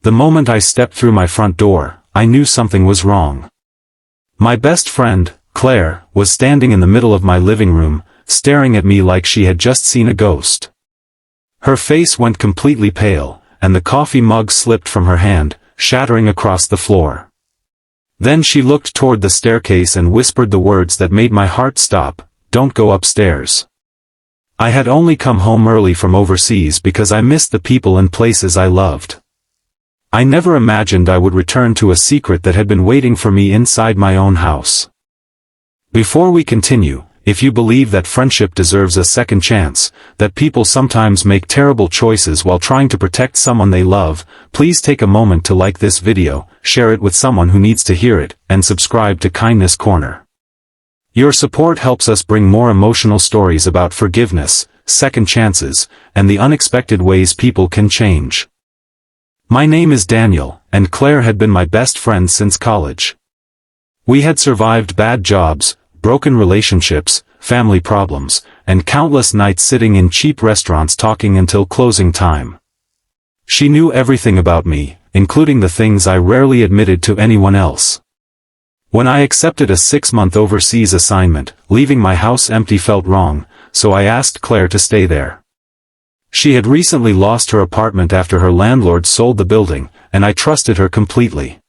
The moment I stepped through my front door, I knew something was wrong. My best friend, Claire, was standing in the middle of my living room, staring at me like she had just seen a ghost. Her face went completely pale, and the coffee mug slipped from her hand, shattering across the floor. Then she looked toward the staircase and whispered the words that made my heart stop, "Don't go upstairs." I had only come home early from overseas because I missed the people and places I loved. I never imagined I would return to a secret that had been waiting for me inside my own house. Before we continue, if you believe that friendship deserves a second chance, that people sometimes make terrible choices while trying to protect someone they love, please take a moment to like this video, share it with someone who needs to hear it, and subscribe to Kindness Corner. Your support helps us bring more emotional stories about forgiveness, second chances, and the unexpected ways people can change. My name is Daniel, and Claire had been my best friend since college. We had survived bad jobs, broken relationships, family problems, and countless nights sitting in cheap restaurants talking until closing time. She knew everything about me, including the things I rarely admitted to anyone else. When I accepted a 6-month overseas assignment, leaving my house empty felt wrong, so I asked Claire to stay there. She had recently lost her apartment after her landlord sold the building, and I trusted her completely.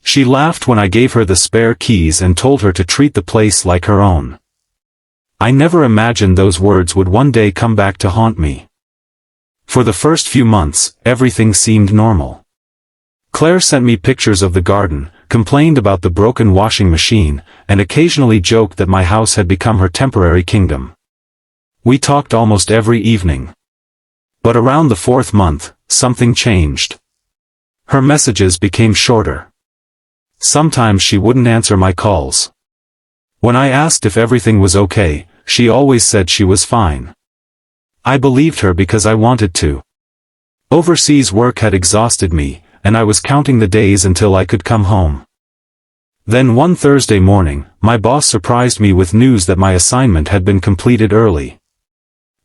She laughed when I gave her the spare keys and told her to treat the place like her own. I never imagined those words would one day come back to haunt me. For the first few months, everything seemed normal. Claire sent me pictures of the garden, complained about the broken washing machine, and occasionally joked that my house had become her temporary kingdom. We talked almost every evening. But around the 4th month, something changed. Her messages became shorter. Sometimes she wouldn't answer my calls. When I asked if everything was okay, she always said she was fine. I believed her because I wanted to. Overseas work had exhausted me, and I was counting the days until I could come home. Then one Thursday morning, my boss surprised me with news that my assignment had been completed early.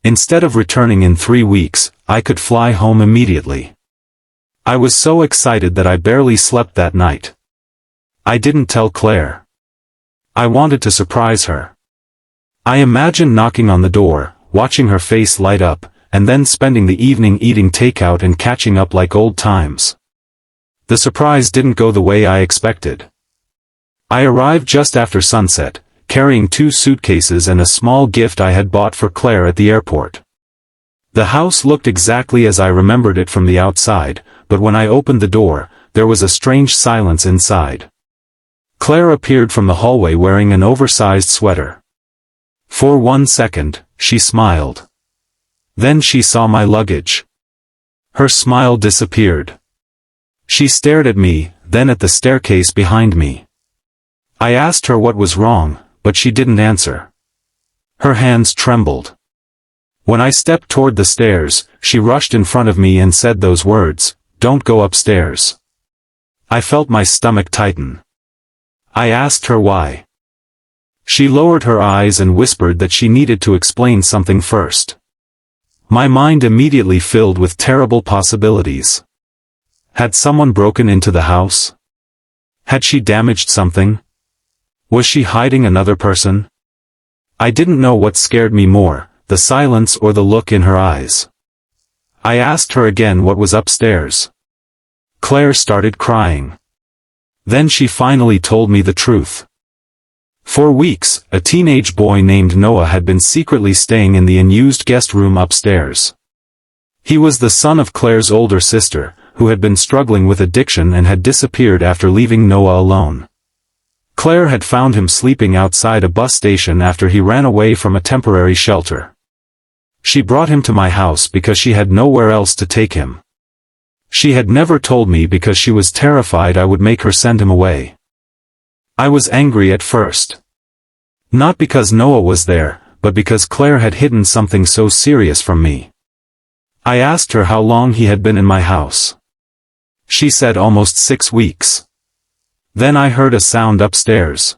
Instead of returning in 3 weeks, I could fly home immediately. I was so excited that I barely slept that night. I didn't tell Claire. I wanted to surprise her. I imagined knocking on the door, watching her face light up, and then spending the evening eating takeout and catching up like old times. The surprise didn't go the way I expected. I arrived just after sunset, carrying 2 suitcases and a small gift I had bought for Claire at the airport. The house looked exactly as I remembered it from the outside, but when I opened the door, there was a strange silence inside. Claire appeared from the hallway wearing an oversized sweater. For 1 second, she smiled. Then she saw my luggage. Her smile disappeared. She stared at me, then at the staircase behind me. I asked her what was wrong, but she didn't answer. Her hands trembled. When I stepped toward the stairs, she rushed in front of me and said those words, "Don't go upstairs." I felt my stomach tighten. I asked her why. She lowered her eyes and whispered that she needed to explain something first. My mind immediately filled with terrible possibilities. Had someone broken into the house? Had she damaged something? Was she hiding another person? I didn't know what scared me more, the silence or the look in her eyes. I asked her again what was upstairs. Claire started crying. Then she finally told me the truth. For weeks, a teenage boy named Noah had been secretly staying in the unused guest room upstairs. He was the son of Claire's older sister, who had been struggling with addiction and had disappeared after leaving Noah alone. Claire had found him sleeping outside a bus station after he ran away from a temporary shelter. She brought him to my house because she had nowhere else to take him. She had never told me because she was terrified I would make her send him away. I was angry at first. Not because Noah was there, but because Claire had hidden something so serious from me. I asked her how long he had been in my house. She said almost 6 weeks. Then I heard a sound upstairs.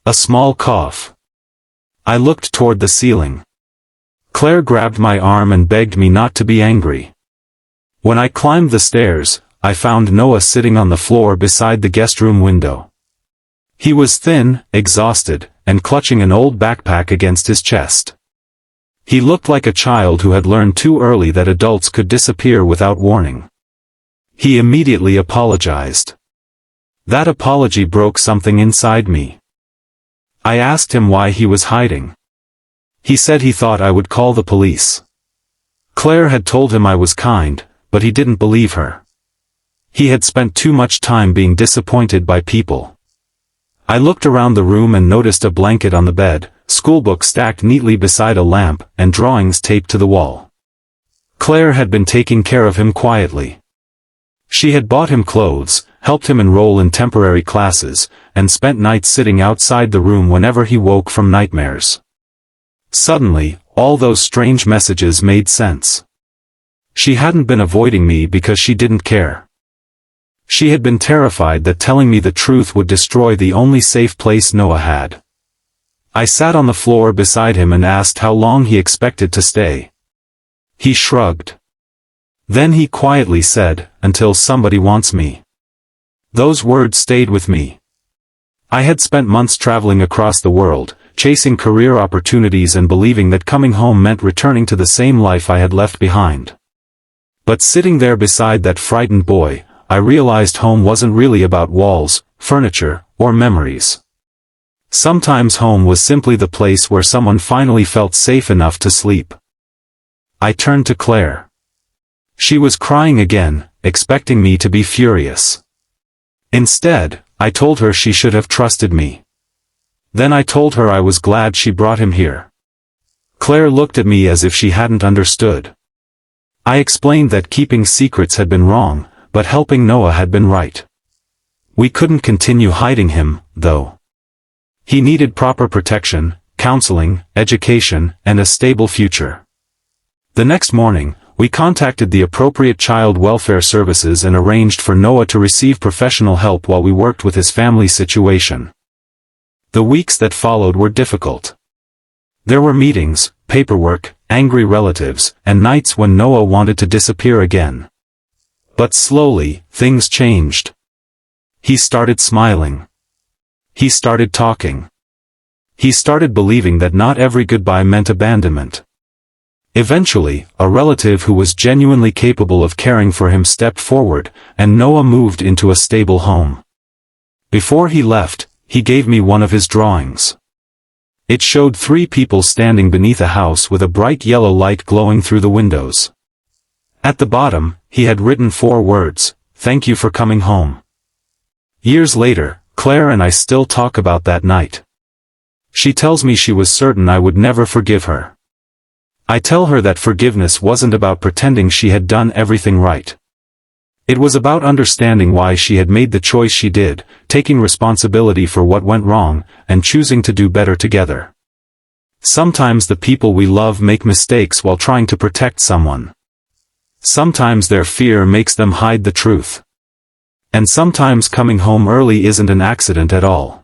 A small cough. I looked toward the ceiling. Claire grabbed my arm and begged me not to be angry. When I climbed the stairs, I found Noah sitting on the floor beside the guest room window. He was thin, exhausted, and clutching an old backpack against his chest. He looked like a child who had learned too early that adults could disappear without warning. He immediately apologized. That apology broke something inside me. I asked him why he was hiding. He said he thought I would call the police. Claire had told him I was kind, but he didn't believe her. He had spent too much time being disappointed by people. I looked around the room and noticed a blanket on the bed, schoolbooks stacked neatly beside a lamp, and drawings taped to the wall. Claire had been taking care of him quietly. She had bought him clothes, helped him enroll in temporary classes, and spent nights sitting outside the room whenever he woke from nightmares. Suddenly, all those strange messages made sense. She hadn't been avoiding me because she didn't care. She had been terrified that telling me the truth would destroy the only safe place Noah had. I sat on the floor beside him and asked how long he expected to stay. He shrugged. Then he quietly said, "Until somebody wants me." Those words stayed with me. I had spent months traveling across the world, chasing career opportunities and believing that coming home meant returning to the same life I had left behind. But sitting there beside that frightened boy, I realized home wasn't really about walls, furniture, or memories. Sometimes home was simply the place where someone finally felt safe enough to sleep. I turned to Claire. She was crying again, expecting me to be furious. Instead, I told her she should have trusted me. Then I told her I was glad she brought him here. Claire looked at me as if she hadn't understood. I explained that keeping secrets had been wrong, but helping Noah had been right. We couldn't continue hiding him, though. He needed proper protection, counseling, education, and a stable future. The next morning, we contacted the appropriate child welfare services and arranged for Noah to receive professional help while we worked with his family situation. The weeks that followed were difficult. There were meetings, paperwork, angry relatives, and nights when Noah wanted to disappear again. But slowly, things changed. He started smiling. He started talking. He started believing that not every goodbye meant abandonment. Eventually, a relative who was genuinely capable of caring for him stepped forward, and Noah moved into a stable home. Before he left, he gave me one of his drawings. It showed 3 people standing beneath a house with a bright yellow light glowing through the windows. At the bottom, he had written 4 words, "Thank you for coming home." Years later, Claire and I still talk about that night. She tells me she was certain I would never forgive her. I tell her that forgiveness wasn't about pretending she had done everything right. It was about understanding why she had made the choice she did, taking responsibility for what went wrong, and choosing to do better together. Sometimes the people we love make mistakes while trying to protect someone. Sometimes their fear makes them hide the truth. And sometimes coming home early isn't an accident at all.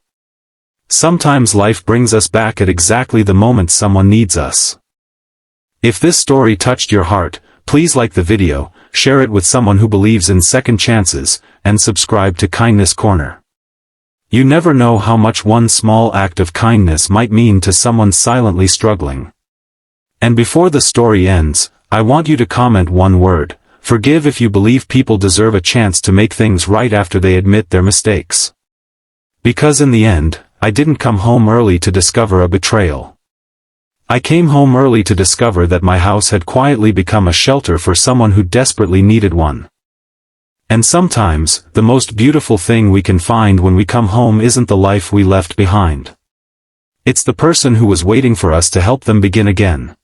Sometimes life brings us back at exactly the moment someone needs us. If this story touched your heart, please like the video, share it with someone who believes in second chances, and subscribe to Kindness Corner. You never know how much one small act of kindness might mean to someone silently struggling. And before the story ends, I want you to comment one word: forgive, if you believe people deserve a chance to make things right after they admit their mistakes. Because in the end, I didn't come home early to discover a betrayal. I came home early to discover that my house had quietly become a shelter for someone who desperately needed one. And sometimes, the most beautiful thing we can find when we come home isn't the life we left behind. It's the person who was waiting for us to help them begin again.